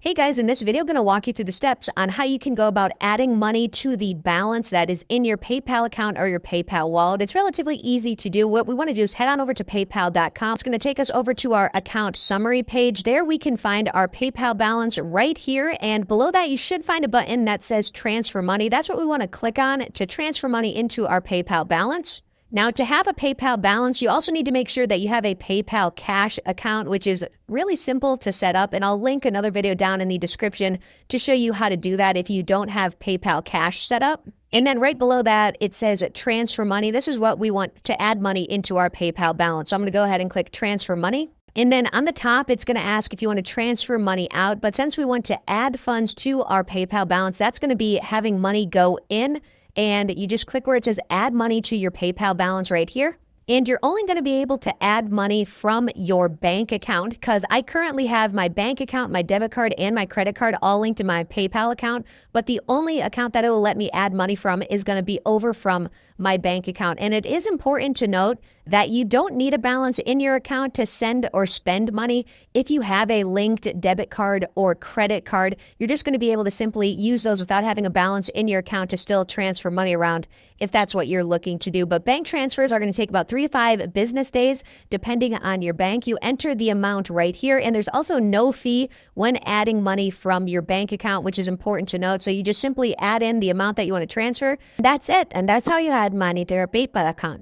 Hey guys, in this video, I'm going to walk you through the steps on how you can go about adding money to the balance that is in your PayPal account or your PayPal wallet. It's relatively easy to do. What we want to do is head on over to paypal.com. It's going to take us over to our account summary page. There we can find our PayPal balance right here. And below that, you should find a button that says transfer money. That's what we want to click on to transfer money into our PayPal balance. Now, to have a PayPal balance, you also need to make sure that you have a PayPal Cash account, which is really simple to set up. And I'll link another video down in the description to show you how to do that if you don't have PayPal Cash set up. And then right below that, it says transfer money. This is what we want to add money into our PayPal balance. So I'm going to go ahead and click transfer money. And then on the top, it's going to ask if you want to transfer money out. But since we want to add funds to our PayPal balance, that's going to be having money go in. And you just click where it says add money to your PayPal balance right here. And you're only going to be able to add money from your bank account because I currently have my bank account, my debit card, and my credit card all linked to my PayPal account. But the only account that it will let me add money from is going to be over from my bank account. And it is important to note that you don't need a balance in your account to send or spend money. If you have a linked debit card or credit card, you're just going to be able to simply use those without having a balance in your account to still transfer money around if that's what you're looking to do. But bank transfers are going to take about 3 to 5 business days, depending on your bank. You enter the amount right here, and there's also no fee when adding money from your bank account, which is important to note. So you just simply add in the amount that you want to transfer. That's it, and that's how you add money to your PayPal account.